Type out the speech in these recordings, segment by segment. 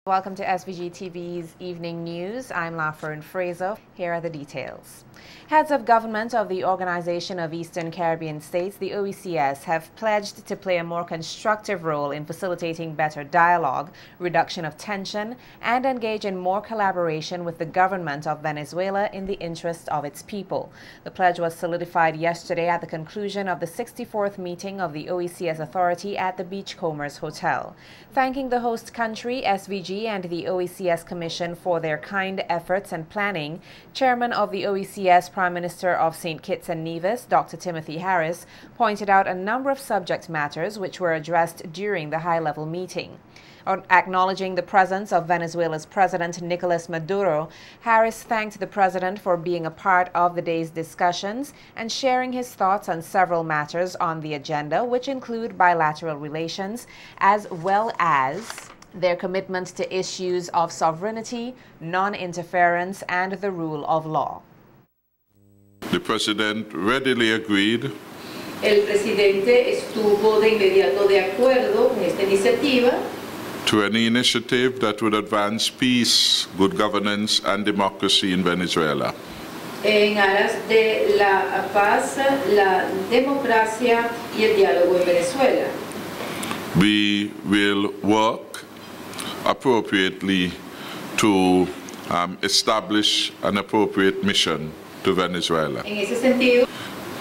Welcome to SVG-TV's Evening News. I'm Lafern Fraser. Here are the details. Heads of government of the Organization of Eastern Caribbean States, the OECS, have pledged to play a more constructive role in facilitating better dialogue, reduction of tension, and engage in more collaboration with the government of Venezuela in the interest of its people. The pledge was solidified yesterday at the conclusion of the 64th meeting of the OECS Authority at the Beachcombers Hotel. Thanking the host country, SVG, and the OECS Commission for their kind efforts and planning, Chairman of the OECS Prime Minister of St. Kitts and Nevis, Dr. Timothy Harris, pointed out a number of subject matters which were addressed during the high-level meeting. Acknowledging the presence of Venezuela's President Nicolas Maduro, Harris thanked the President for being a part of the day's discussions and sharing his thoughts on several matters on the agenda, which include bilateral relations, as well as their commitment to issues of sovereignty, non-interference, and the rule of law. The President readily agreed. El presidente estuvo de inmediato de acuerdo con esta iniciativa To any initiative that would advance peace, good governance, and democracy in Venezuela. en aras de la paz, la democracia y el diálogo en Venezuela. We will work appropriately to establish an appropriate mission to Venezuela. En ese sentido,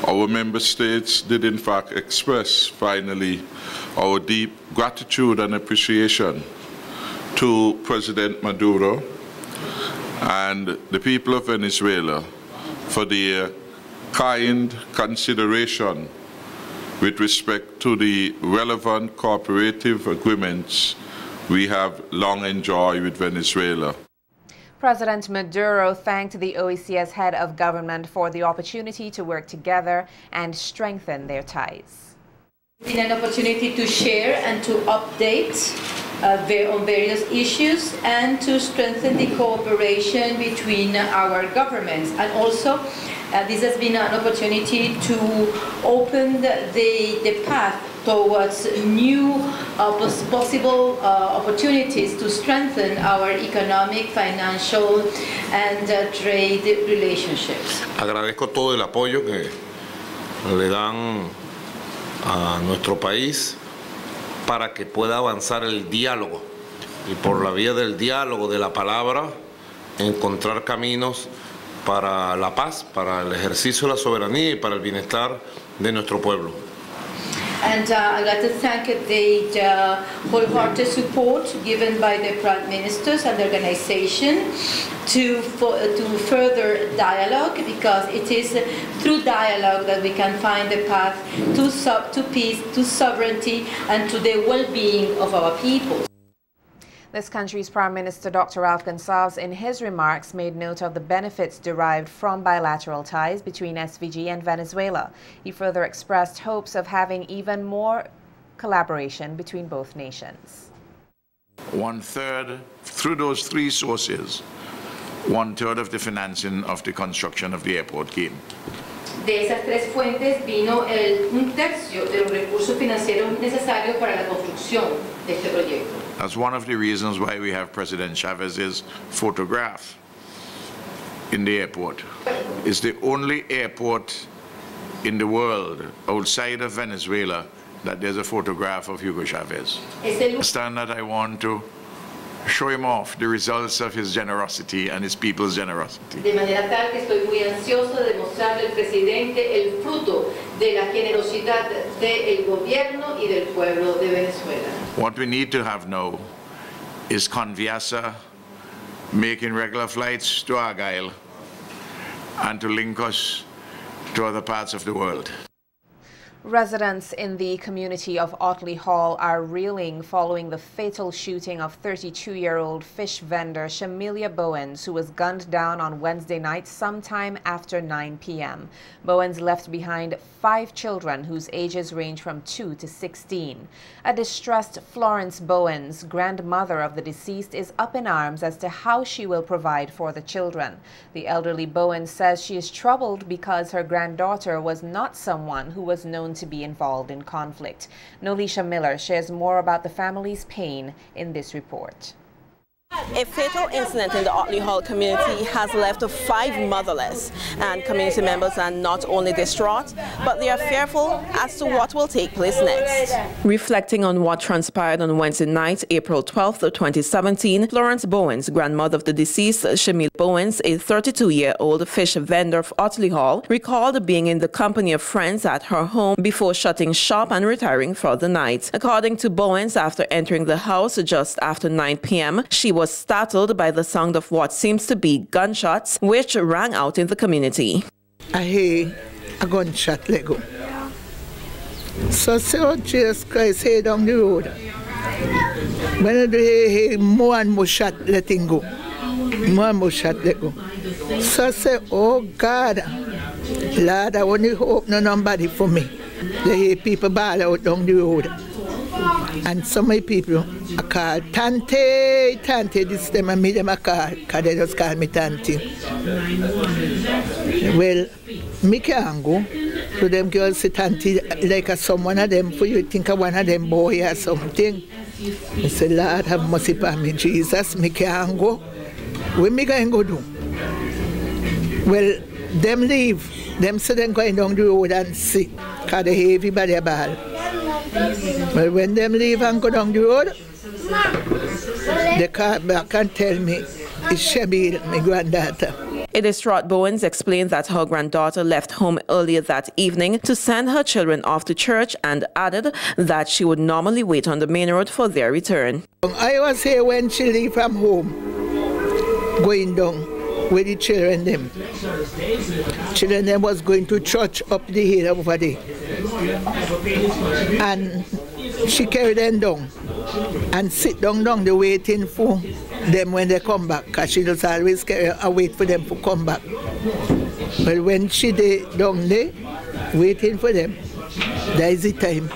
Our member states did in fact express finally our deep gratitude and appreciation to President Maduro and the people of Venezuela for their kind consideration with respect to the relevant cooperative agreements we have long enjoyed with Venezuela. President Maduro thanked the OECS head of government for the opportunity to work together and strengthen their ties. it's been an opportunity to share and to update on various issues and to strengthen the cooperation between our governments. And also, this has been an opportunity to open the path towards new possible opportunities to strengthen our economic, financial, and trade relationships. Agradezco todo el apoyo que le dan a nuestro país para que pueda avanzar el diálogo y por la vía del diálogo, de la palabra, encontrar caminos para la paz, para el ejercicio de la soberanía y para el bienestar de nuestro pueblo. And I'd like to thank the wholehearted support given by the Prime Ministers and the organization to further dialogue, because it is through dialogue that we can find the path to peace, to sovereignty, and to the well-being of our people. This country's Prime Minister, Dr. Ralph Gonsalves, in his remarks made note of the benefits derived from bilateral ties between SVG and Venezuela. He further expressed hopes of having even more collaboration between both nations. 1/3 through those three sources, 1/3 of the financing of the construction of the airport came. De esas tres fuentes vino un tercio de los recursos financieros necesarios para la construcción de este proyecto. That's one of the reasons why we have President Chavez's photograph in the airport. It's the only airport in the world outside of Venezuela that there's a photograph of Hugo Chavez. Stand that I want to show him off the results of his generosity and his people's generosity. De manera tal que estoy muy ansioso de mostrarle al presidente el fruto de la generosidad del gobierno y del pueblo de Venezuela. What we need to have now is Conviasa making regular flights to Argyle and to link us to other parts of the world. Residents in the community of Otley Hall are reeling following the fatal shooting of 32-year-old fish vendor Shemeka Bowens, who was gunned down on Wednesday night sometime after 9 p.m. Bowens left behind 5 children whose ages range from 2 to 16. A distressed Florence Bowens, grandmother of the deceased, is up in arms as to how she will provide for the children. The elderly Bowens says she is troubled because her granddaughter was not someone who was known to be involved in conflict. Nolisha Miller shares more about the family's pain in this report. A fatal incident in the Otley Hall community has left 5 motherless, and community members are not only distraught, but they are fearful as to what will take place next. Reflecting on what transpired on Wednesday night, April 12, 2017, Florence Bowens, grandmother of the deceased Shemeka Bowens, a 32-year-old fish vendor of Otley Hall, recalled being in the company of friends at her home before shutting shop and retiring for the night. According to Bowens, after entering the house just after 9 p.m., she was startled by the sound of what seems to be gunshots, which rang out in the community. I hear a gunshot Lego. So say, Jesus Christ, hey down the road. When I do hear more and more shot letting go. More and more shot let go. So I say, oh God, Lord, I only hope no nobody for me. They hear people ball out down the road. And some of the people are called Tante, Tante. This time I meet them a call, because they just call me Tante. Well, me can't go to them girls say Tante like someone of them, for you think of one of them boy or something. I say, Lord, have mercy upon me, Jesus, me can't go. What me going to do? Well, them leave. Them say them going down the road and see, because they hear everybody a ball. Well, when them leave and go down the road, they come back and tell me it's Shemeka, my granddaughter. A distraught Bowens explained that her granddaughter left home earlier that evening to send her children off to church and added that she would normally wait on the main road for their return. I was here when she left from home, going down with the children them. Children them was going to church up the hill over there. And she carried them down and sit down the waiting for them when they come back, because she just always carry and wait for them to come back. But when she down there, waiting for them, there is the time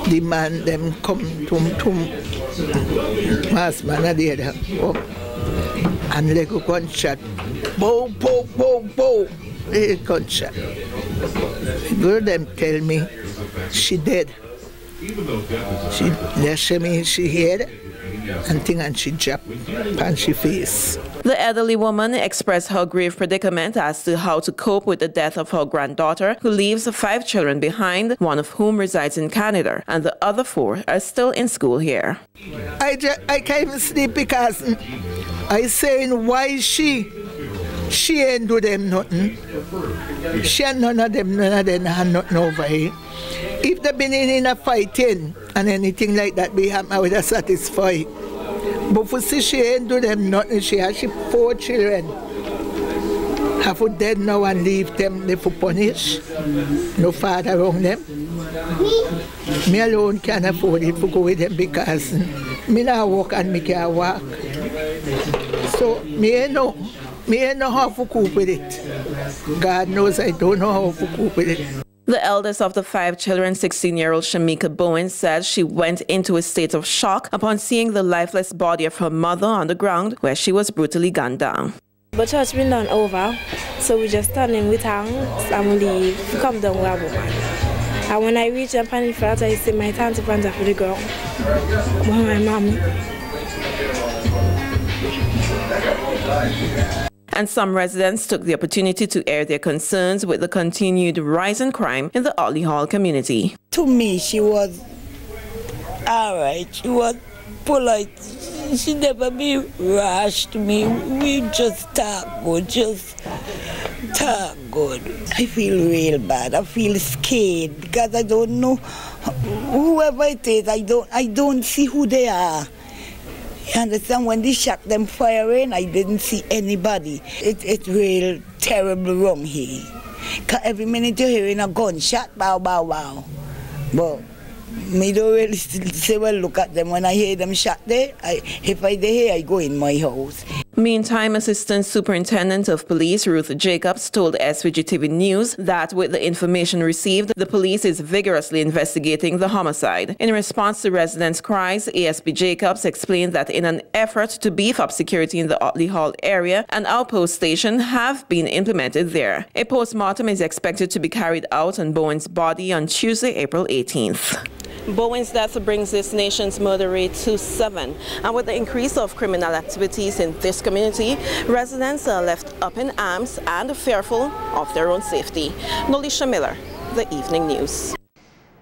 the man them come to mass man at the other. And they go gunshot. Bow, bow, bow, bow. They gunshot. The girl them tell me she dead. She head and she dropped and she face. The elderly woman expressed her grave predicament as to how to cope with the death of her granddaughter, who leaves 5 children behind, one of whom resides in Canada, and the other 4 are still in school here. I can't sleep because I saying why she ain't do them nothing. She and none of them have nothing over here. If they been in a fighting and anything like that be happen, I would have satisfied. But for see she ain't do them nothing, she has 4 children. Have for dead now and leave them, they for punish. No father around them. Me alone can't afford it to go with them because me not walk and me can't walk. So me ain't know how to cope with it. God knows I don't know how to cope with it. The eldest of the 5 children, 16-year-old Shemeka Bowens, said she went into a state of shock upon seeing the lifeless body of her mother on the ground where she was brutally gunned down. But church been done over, so we just standing with hands and we leave, come down with a woman. And when I reach up on the front, I see my tante pants off the ground. But my mom. And some residents took the opportunity to air their concerns with the continued rise in crime in the Otley Hall community. To me, she was all right. She was polite. She never be rash to me. We just talk good, I feel real bad. I feel scared because I don't know whoever it is. I don't see who they are. You understand? When they shot them firing, I didn't see anybody. It's real terrible wrong here. Because every minute you're hearing a gunshot, bow, bow, bow. But me don't really say, well, look at them. When I hear them shot there, if I hear, I go in my house. Meantime, Assistant Superintendent of Police Ruth Jacobs told SVG-TV News that with the information received, the police is vigorously investigating the homicide. In response to residents' cries, ASP Jacobs explained that in an effort to beef up security in the Otley Hall area, an outpost station have been implemented there. A postmortem is expected to be carried out on Bowens' body on Tuesday, April 18th. Bowens' death brings this nation's murder rate to 7. And with the increase of criminal activities in this community, residents are left up in arms and fearful of their own safety. Nolisha Miller, The Evening News.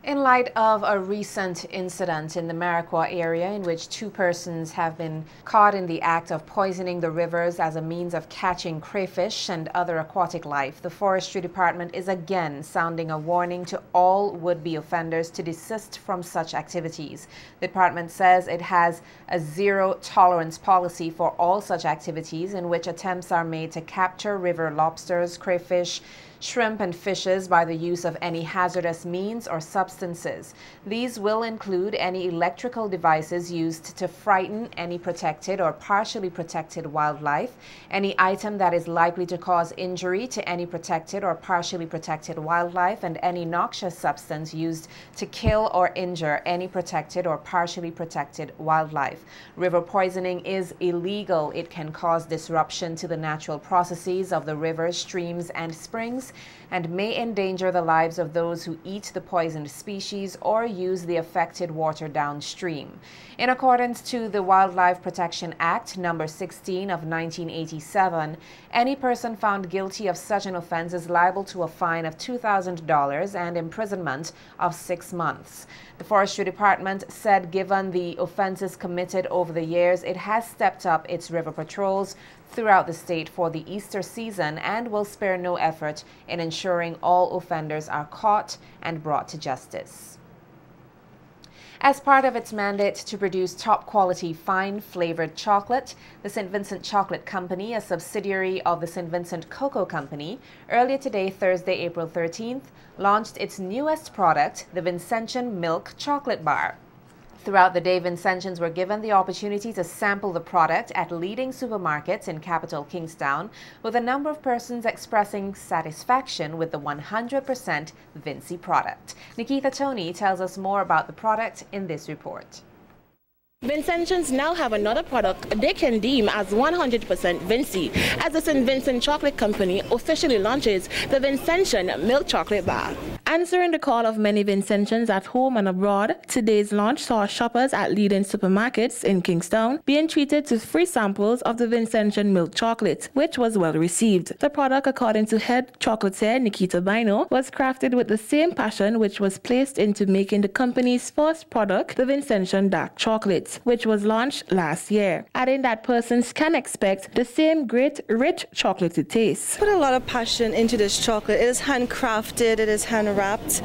In light of a recent incident in the Maracua area in which 2 persons have been caught in the act of poisoning the rivers as a means of catching crayfish and other aquatic life, the Forestry Department is again sounding a warning to all would-be offenders to desist from such activities. The department says it has a zero-tolerance policy for all such activities in which attempts are made to capture river lobsters, crayfish, shrimp and fishes by the use of any hazardous means or substances. These will include any electrical devices used to frighten any protected or partially protected wildlife, any item that is likely to cause injury to any protected or partially protected wildlife, and any noxious substance used to kill or injure any protected or partially protected wildlife. River poisoning is illegal. It can cause disruption to the natural processes of the rivers, streams, and springs, and may endanger the lives of those who eat the poisoned species or use the affected water downstream. In accordance to the Wildlife Protection Act No. 16 of 1987, any person found guilty of such an offense is liable to a fine of $2,000 and imprisonment of 6 months. The Forestry Department said given the offenses committed over the years, it has stepped up its river patrols throughout the state for the Easter season and will spare no effort in ensuring all offenders are caught and brought to justice. As part of its mandate to produce top-quality, fine-flavored chocolate, the St. Vincent Chocolate Company, a subsidiary of the St. Vincent Cocoa Company, earlier today, Thursday, April 13th, launched its newest product, the Vincentian Milk Chocolate Bar. Throughout the day, Vincentians were given the opportunity to sample the product at leading supermarkets in capital Kingstown, with a number of persons expressing satisfaction with the 100% Vinci product. Nikita Tony tells us more about the product in this report. Vincentians now have another product they can deem as 100% Vinci, as the St. Vincent Chocolate Company officially launches the Vincentian Milk Chocolate Bar. Answering the call of many Vincentians at home and abroad, today's launch saw shoppers at leading supermarkets in Kingstown being treated to free samples of the Vincentian Milk Chocolate, which was well received. The product, according to head chocolatier Nikita Bino, was crafted with the same passion which was placed into making the company's first product, the Vincentian Dark Chocolate, which was launched last year, adding that persons can expect the same great, rich chocolatey taste. Put a lot of passion into this chocolate. It is handcrafted, it is hand-wrapped.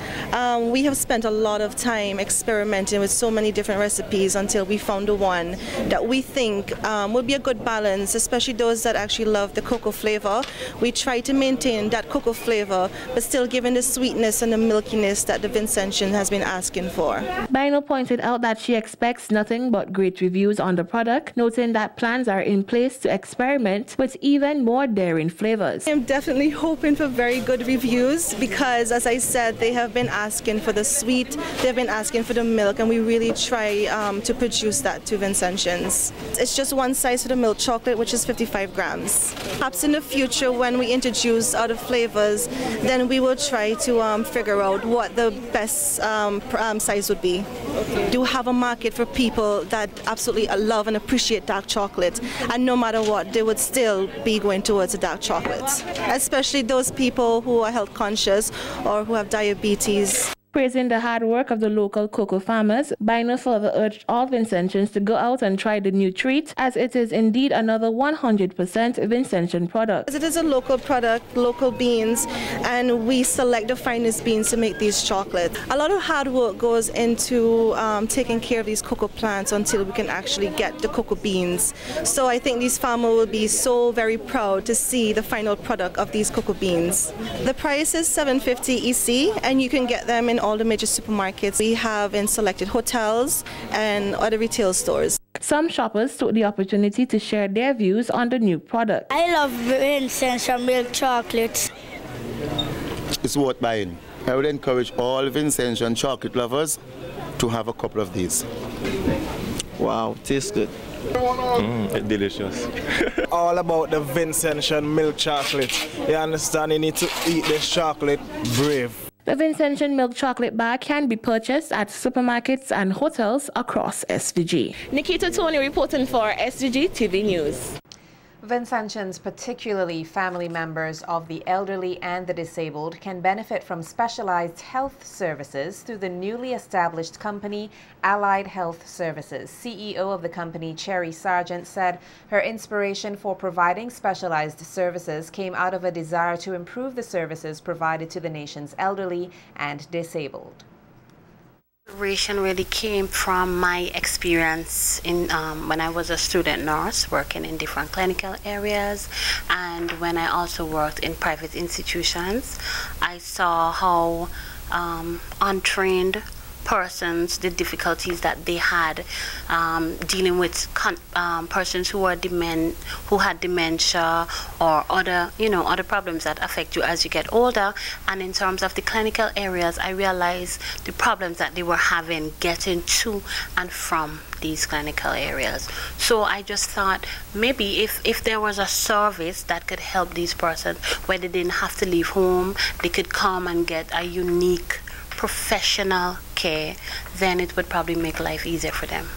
We have spent a lot of time experimenting with so many different recipes until we found the one that we think would be a good balance, especially those that actually love the cocoa flavor. We try to maintain that cocoa flavor, but still giving the sweetness and the milkiness that the Vincentian has been asking for. Bino pointed out that she expects nothing but great reviews on the product, noting that plans are in place to experiment with even more daring flavors. I'm definitely hoping for very good reviews because, as I said, they have been asking for the sweet, they've been asking for the milk, and we really try to produce that to Vincentians. It's just one size for the milk chocolate, which is 55 grams. Perhaps in the future, when we introduce other flavors, then we will try to figure out what the best size would be. We do have a market for people that absolutely love and appreciate dark chocolate, and no matter what, they would still be going towards a dark chocolate, especially those people who are health conscious or who have diabetes. Praising the hard work of the local cocoa farmers, Bino further urged all Vincentians to go out and try the new treat, as it is indeed another 100% Vincentian product. It is a local product, local beans, and we select the finest beans to make these chocolates. A lot of hard work goes into taking care of these cocoa plants until we can actually get the cocoa beans. So I think these farmers will be so very proud to see the final product of these cocoa beans. The price is $7.50 EC, and you can get them in all the major supermarkets we have in selected hotels and other retail stores. Some shoppers took the opportunity to share their views on the new product. I love Vincentian milk chocolate. It's worth buying. I would encourage all Vincentian chocolate lovers to have a couple of these. Wow, tastes good. It's delicious. All about the Vincentian milk chocolate. You understand, you need to eat this chocolate brave. The Vincentian milk chocolate bar can be purchased at supermarkets and hotels across SVG. Nikita Tony reporting for SVG-TV News. Vincentians, particularly family members of the elderly and the disabled, can benefit from specialized health services through the newly established company Allied Health Services. CEO of the company, Cheri said her inspiration for providing specialized services came out of a desire to improve the services provided to the nation's elderly and disabled. Inspiration really came from my experience in when I was a student nurse working in different clinical areas, and when I also worked in private institutions. I saw how untrained persons, the difficulties that they had dealing with persons who had dementia or other problems that affect you as you get older. And in terms of the clinical areas, I realized the problems that they were having getting to and from these clinical areas. So I just thought maybe if there was a service that could help these persons where they didn't have to leave home, they could come and get a unique professional care, then it would probably make life easier for them.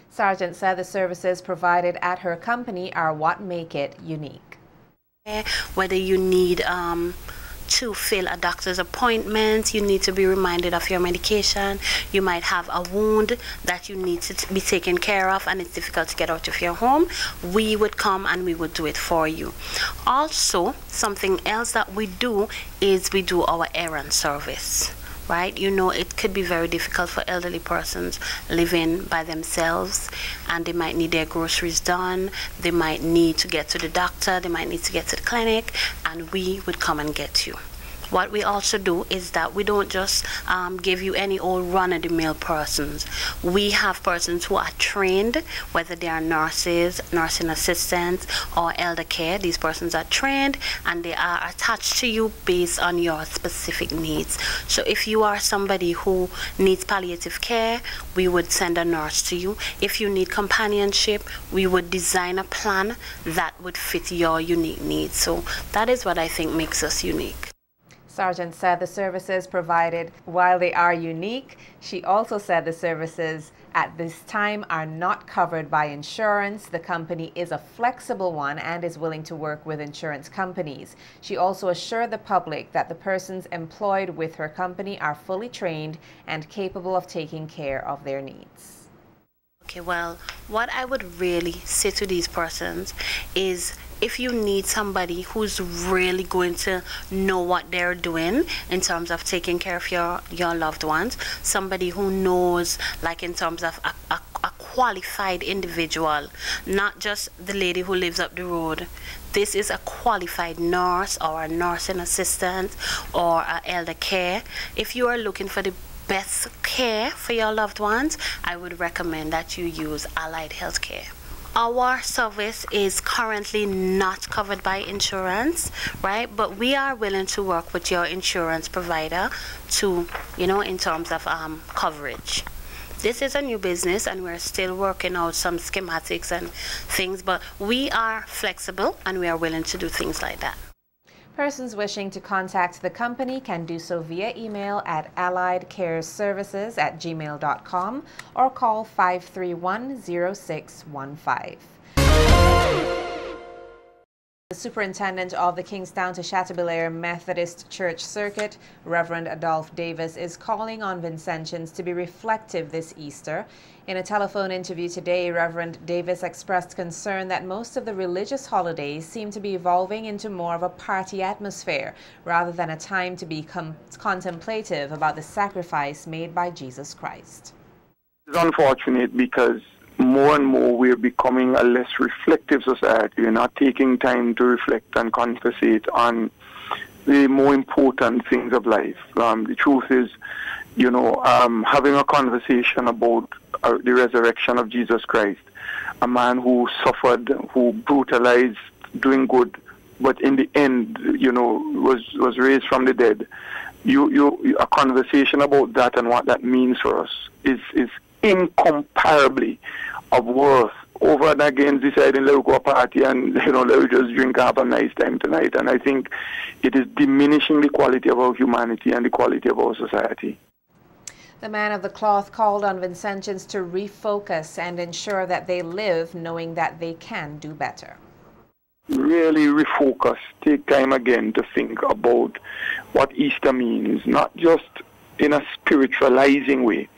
Sargent said the services provided at her company are what make it unique. Whether you need to fill a doctor's appointment, you need to be reminded of your medication, you might have a wound that you need to be taken care of and it's difficult to get out of your home, we would come and we would do it for you. Also, something else that we do is we do our errand service. Right? You know, it could be very difficult for elderly persons living by themselves, and they might need their groceries done, they might need to get to the doctor, they might need to get to the clinic, and we would come and get you. What we also do is that we don't just give you any old run-of-the-mill persons. We have persons who are trained, whether they are nurses, nursing assistants, or elder care. These persons are trained and they are attached to you based on your specific needs. So if you are somebody who needs palliative care, we would send a nurse to you. If you need companionship, we would design a plan that would fit your unique needs. So that is what I think makes us unique. Sargent said the services provided, while they are unique, she also said the services at this time are not covered by insurance. The company is a flexible one and is willing to work with insurance companies. She also assured the public that the persons employed with her company are fully trained and capable of taking care of their needs. Okay, well, what I would really say to these persons is, if you need somebody who's really going to know what they're doing in terms of taking care of your loved ones, somebody who knows, like in terms of a qualified individual, not just the lady who lives up the road. This is a qualified nurse or a nursing assistant or an elder care. If you are looking for the best care for your loved ones, I would recommend that you use Allied Healthcare. Our service is currently not covered by insurance, right? But we are willing to work with your insurance provider to, in terms of coverage. This is a new business and we're still working out some schematics and things, but we are flexible and we are willing to do things like that. Persons wishing to contact the company can do so via email at alliedcareservices@gmail.com or call 531-0615. The superintendent of the Kingstown-Chateaubeair Methodist Church Circuit, Reverend Adolf Davis, is calling on Vincentians to be reflective this Easter. In a telephone interview today, Reverend Davis expressed concern that most of the religious holidays seem to be evolving into more of a party atmosphere rather than a time to be contemplative about the sacrifice made by Jesus Christ. It's unfortunate because more and more we're becoming a less reflective society. We're not taking time to reflect and conversate on the more important things of life. The truth is, having a conversation about the resurrection of Jesus Christ, a man who suffered, who brutalized, doing good, but in the end, was raised from the dead. A conversation about that and what that means for us is incomparably of worth over and against deciding let's go a party and let's just drink and have a nice time tonight. And I think it is diminishing the quality of our humanity and the quality of our society. The man of the cloth called on Vincentians to refocus and ensure that they live knowing that they can do better. Really refocus, take time again to think about what Easter means, not just in a spiritualizing way,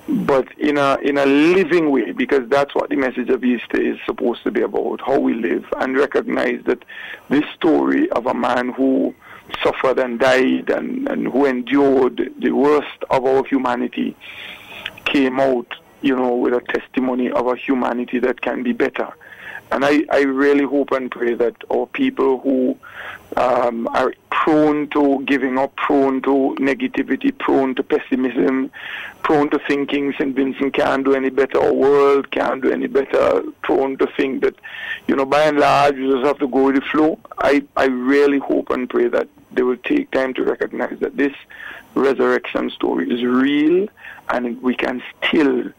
but in a living way, because that's what the message of Easter is supposed to be about, how we live, and recognize that this story of a man who suffered and died and who endured the worst of our humanity came out, with a testimony of a humanity that can be better. And I really hope and pray that our people who are prone to giving up, prone to negativity, prone to pessimism, prone to thinking St. Vincent can't do any better, our world can't do any better, prone to think that, by and large, you just have to go with the flow. I really hope and pray that they will take time to recognize that this resurrection story is real and we can still,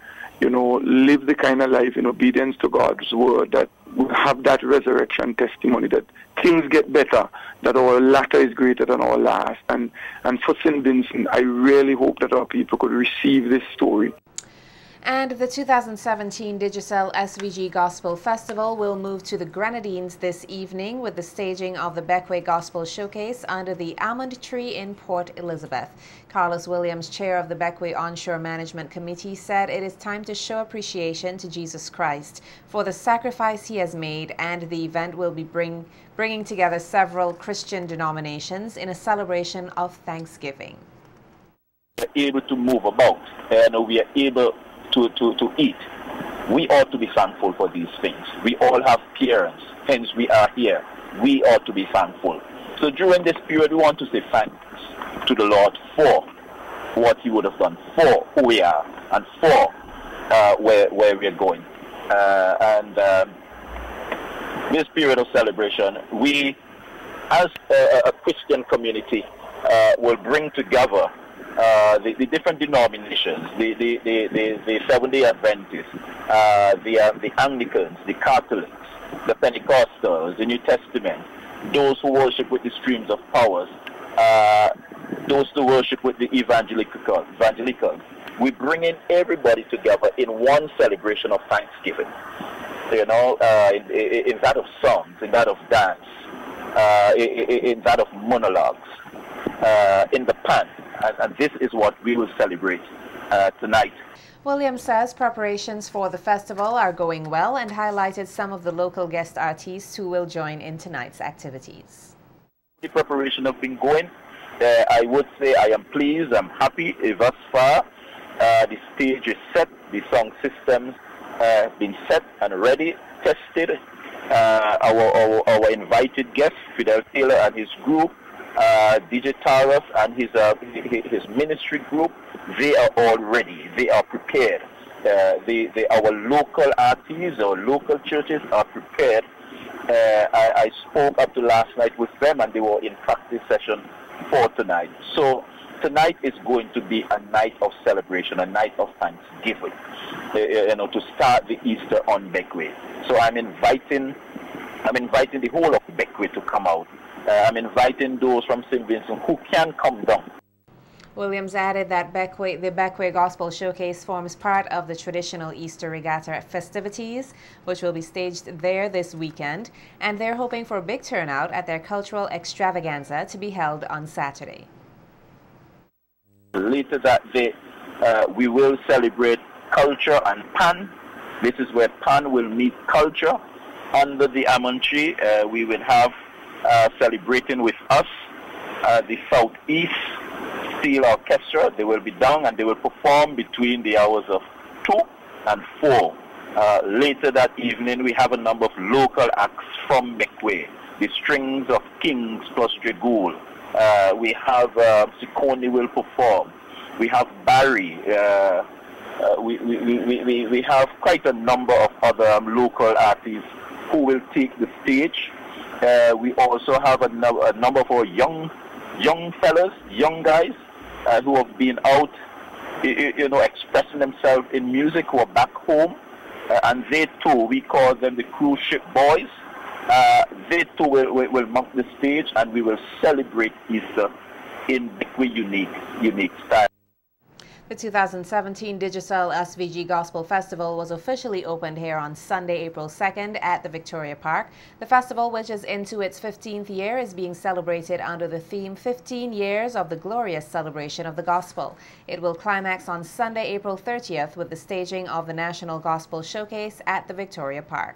live the kind of life in obedience to God's word that will have that resurrection testimony that things get better, that our latter is greater than our last. And for St. Vincent, I really hope that our people could receive this story. And the 2017 Digicel SVG Gospel Festival will move to the Grenadines this evening with the staging of the Beckway Gospel Showcase under the almond tree in Port Elizabeth. Carlos Williams, chair of the Beckway Onshore Management Committee, said it is time to show appreciation to Jesus Christ for the sacrifice he has made, and the event will be bringing together several Christian denominations in a celebration of Thanksgiving. We are able to move about and we are able to eat. We ought to be thankful for these things. We all have parents, hence we are here. We ought to be thankful. So during this period, we want to say thanks to the Lord for what he would have done, for who we are, and for where we are going. This period of celebration, we as a Christian community will bring together the different denominations, the Seventh-day Adventists, the Anglicans, the Catholics, the Pentecostals, the New Testament, those who worship with the streams of powers, those who worship with the evangelicals. We bring in everybody together in one celebration of Thanksgiving. In that of songs, in that of dance, in that of monologues, in the pan. And this is what we will celebrate tonight. Williams says preparations for the festival are going well and highlighted some of the local guest artists who will join in tonight's activities. The preparation have been going. I would say I am pleased, I'm happy thus far. The stage is set, the sound systems have been set and ready, tested. Our invited guest, Fidel Taylor and his group, DJ Taras and his ministry group, they are all ready. They are prepared. Our local artists, our local churches are prepared. I spoke up to last night with them, and they were in practice session for tonight. So tonight is going to be a night of celebration, a night of thanksgiving. To start the Easter on Beckway. So I'm inviting the whole of Beckway to come out. I'm inviting those from St. Vincent who can come down. Williams added that the Beckway Gospel Showcase forms part of the traditional Easter Regatta festivities, which will be staged there this weekend, and they're hoping for a big turnout at their cultural extravaganza to be held on Saturday. Later that day, we will celebrate culture and pan. This is where pan will meet culture. Under the almond tree, we will have celebrating with us the Southeast Steel Orchestra. They will be down and they will perform between the hours of 2 and 4. Later that evening, we have a number of local acts from Beckway. The Strings of Kings plus Dragool. We have Sikoni will perform. We have Barry. We have quite a number of other local artists who will take the stage. We also have a number of our young fellas, young guys who have been out expressing themselves in music who are back home. And they too, we call them the cruise ship boys. They too will mount the stage, and we will celebrate Easter in a unique style. The 2017 Digital SVG Gospel Festival was officially opened here on Sunday, April 2nd at the Victoria Park. The festival, which is into its 15th year, is being celebrated under the theme 15 Years of the Glorious Celebration of the Gospel. It will climax on Sunday, April 30th with the staging of the National Gospel Showcase at the Victoria Park.